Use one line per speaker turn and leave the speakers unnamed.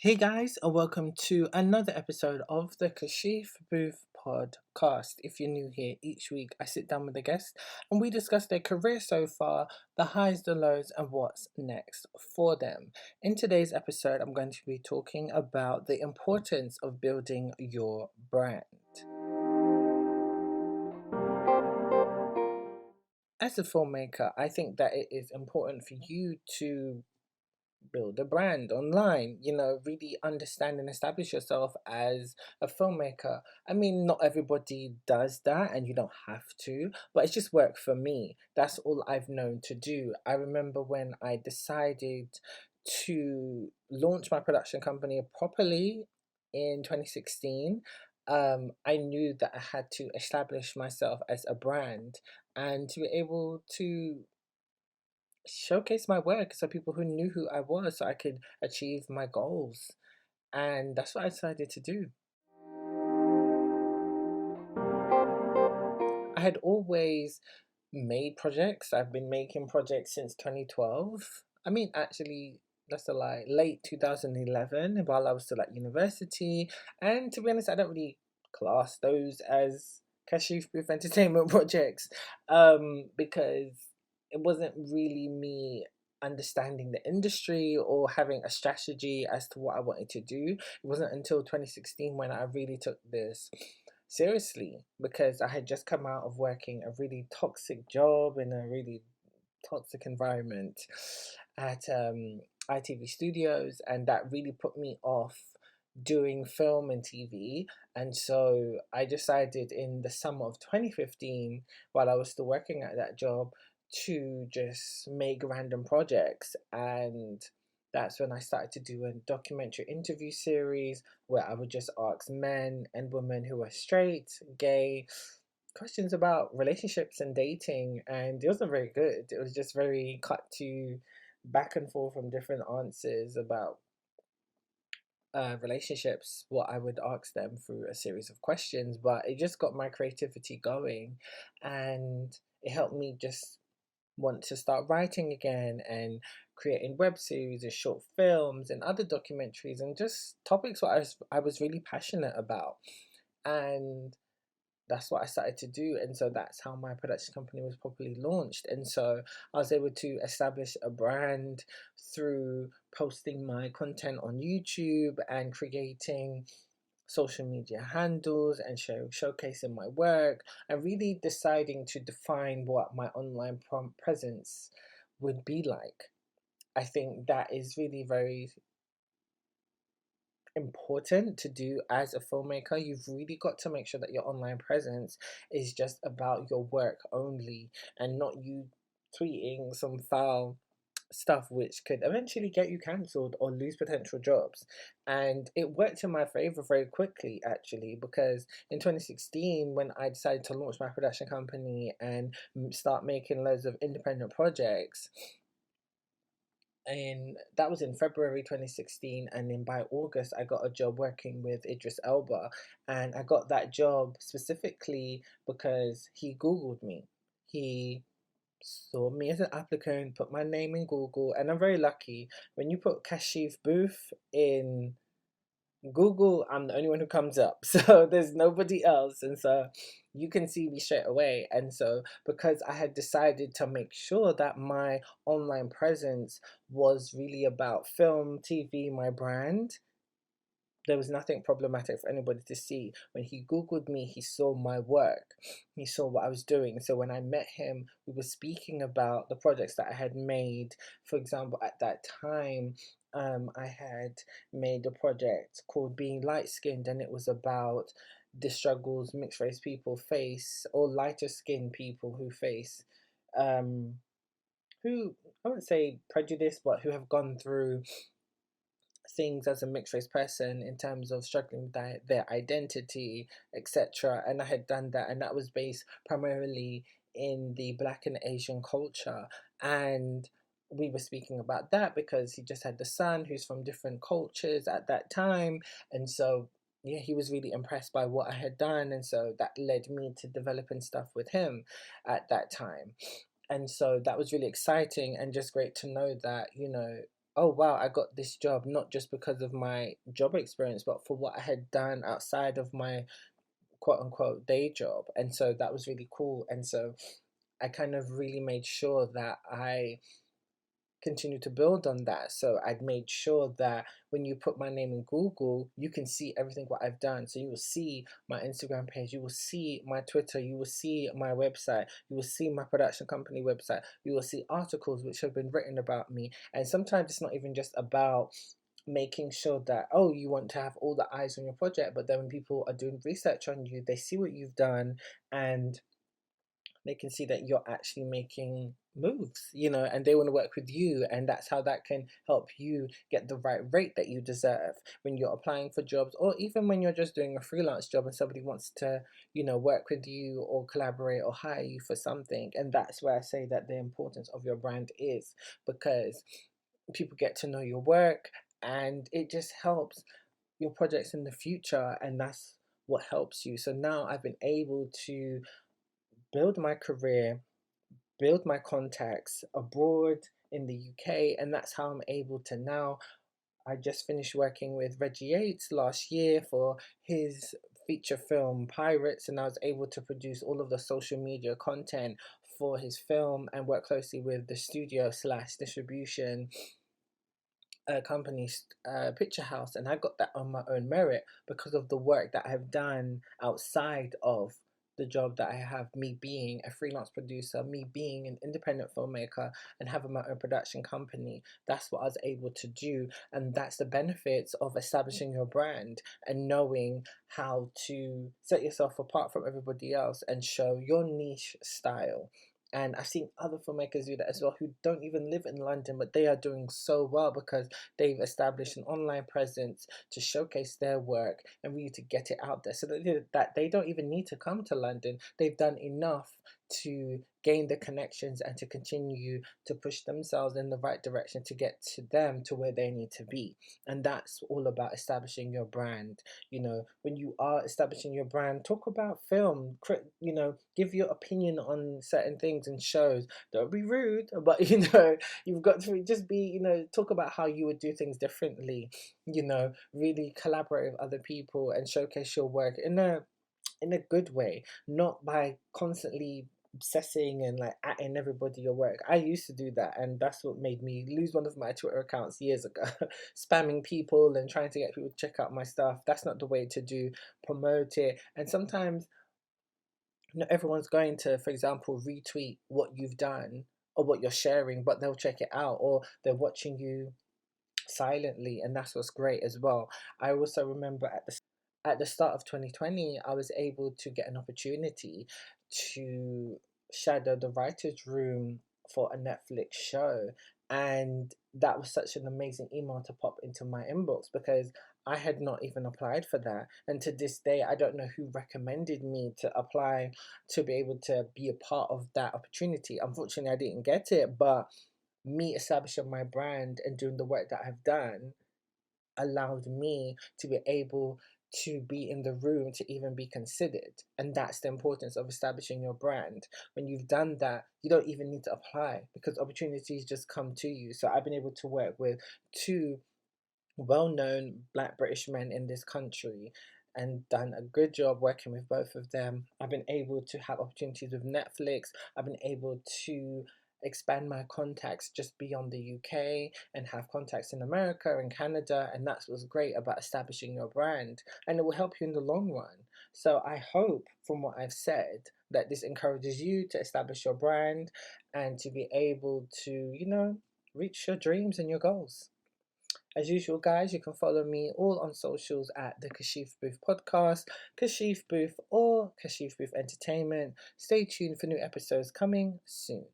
Hey guys, and welcome to another episode of the Kashif Booth podcast. If you're new here, each week I sit down with a guest and we discuss their career so far, the highs, the lows, and what's next for them. In today's episode, I'm going to be talking about the importance of building your brand. As a filmmaker, I think that it is important for you to build a brand online, really understand and establish yourself as a filmmaker. I mean, not everybody does that and you don't have to, but it's just worked for me. That's all I've known to do. I remember when I decided to launch my production company properly in 2016. I knew that I had to establish myself as a brand and to be able to showcase my work so people who knew who I was so I could achieve my goals. And that's what I decided to do. I had always made projects. I've been making projects since 2012. I mean, actually, that's a lie. Late 2011, while I was still at university. And to be honest, I don't really class those as Kashif Booth Entertainment projects because it wasn't really me understanding the industry or having a strategy as to what I wanted to do. It wasn't until 2016 when I really took this seriously because I had just come out of working a really toxic job in a really toxic environment at ITV Studios, and that really put me off doing film and TV. And so I decided in the summer of 2015, while I was still working at that job, to just make random projects. And that's when I started to do a documentary interview series where I would just ask men and women who are straight, gay, questions about relationships and dating. And it wasn't very good. It was just very cut to back and forth from different answers about relationships, what I would ask them through a series of questions, but it just got my creativity going and it helped me just want to start writing again and creating web series and short films and other documentaries and just topics what I was really passionate about. And that's what I started to do. And so that's how my production company was properly launched. And so I was able to establish a brand through posting my content on YouTube and creating social media handles and showcasing my work and really deciding to define what my online presence would be like. I think that is really very important to do as a filmmaker. You've really got to make sure that your online presence is just about your work only and not you tweeting some foul stuff which could eventually get you cancelled or lose potential jobs. And it worked in my favor very quickly actually, because in 2016 when I decided to launch my production company and start making loads of independent projects, and that was in February 2016, and then by August I got a job working with Idris Elba. And I got that job specifically because he Googled me. He saw me as an applicant, put my name in Google, and I'm very lucky. When you put Kashif Booth in Google, I'm the only one who comes up. So there's nobody else. And so you can see me straight away. And so because I had decided to make sure that my online presence was really about film, TV, my brand, there was nothing problematic for anybody to see. When he Googled me, he saw my work, he saw what I was doing. So when I met him, we were speaking about the projects that I had made. For example, at that time, I had made a project called Being Light Skinned, and it was about the struggles mixed race people face, or lighter skinned people who face, um, who I wouldn't say prejudice, but who have gone through things as a mixed race person in terms of struggling with their identity, etc. And I had done that, and that was based primarily in the Black and Asian culture. And we were speaking about that because he just had the son who's from different cultures at that time. And so, yeah, he was really impressed by what I had done. And so that led me to developing stuff with him at that time. And so that was really exciting and just great to know that, oh wow, I got this job not just because of my job experience, but for what I had done outside of my quote unquote day job. And so that was really cool. And so I kind of really made sure that I continue to build on that. So I'd made sure that when you put my name in Google, you can see everything what I've done. So you will see my Instagram page, you will see my Twitter, you will see my website, you will see my production company website, you will see articles which have been written about me. And sometimes it's not even just about making sure that, oh, you want to have all the eyes on your project, but then when people are doing research on you, they see what you've done, and they can see that you're actually making moves, and they want to work with you. And that's how that can help you get the right rate that you deserve when you're applying for jobs, or even when you're just doing a freelance job and somebody wants to, work with you or collaborate or hire you for something. And that's where I say that the importance of your brand is, because people get to know your work, and it just helps your projects in the future, and that's what helps you. So now I've been able to build my career, build my contacts abroad in the UK, and that's how I'm able to now. I just finished working with Reggie Yates last year for his feature film Pirates, and I was able to produce all of the social media content for his film and work closely with the studio slash distribution company's picture house. And I got that on my own merit because of the work that I've done outside of the job that I have, me being a freelance producer, me being an independent filmmaker, and having my own production company. That's what I was able to do, and that's the benefits of establishing your brand and knowing how to set yourself apart from everybody else and show your niche style. And I've seen other filmmakers do that as well, who don't even live in London, but they are doing so well because they've established an online presence to showcase their work and really to get it out there, so that they don't even need to come to London. They've done enough to gain the connections and to continue to push themselves in the right direction to get to them to where they need to be. And that's all about establishing your brand. When you are establishing your brand, talk about film, give your opinion on certain things and shows. Don't be rude, but you've got to just be, talk about how you would do things differently. Really collaborate with other people and showcase your work in a good way, not by constantly obsessing and like atting everybody your work. I used to do that, and that's what made me lose one of my Twitter accounts years ago. Spamming people and trying to get people to check out my stuff. That's not the way to do. Promote it. And sometimes not everyone's going to, for example, retweet what you've done or what you're sharing, but they'll check it out, or they're watching you silently, and that's what's great as well. I also remember at the start of 2020, I was able to get an opportunity to shadow the writer's room for a Netflix show. And that was such an amazing email to pop into my inbox, because I had not even applied for that. And to this day, I don't know who recommended me to apply to be able to be a part of that opportunity. Unfortunately, I didn't get it, but me establishing my brand and doing the work that I've done allowed me to be able to be in the room to even be considered. And that's the importance of establishing your brand. When you've done that, you don't even need to apply, because opportunities just come to you. So I've been able to work with two well-known Black British men in this country and done a good job working with both of them. I've been able to have opportunities with Netflix. I've been able to expand my contacts just beyond the UK and have contacts in America and Canada. And that's what's great about establishing your brand, and it will help you in the long run. So I hope from what I've said that this encourages you to establish your brand and to be able to, reach your dreams and your goals. As usual, guys, you can follow me all on socials at the Kashif Booth Podcast, Kashif Booth, or Kashif Booth Entertainment. Stay tuned for new episodes coming soon.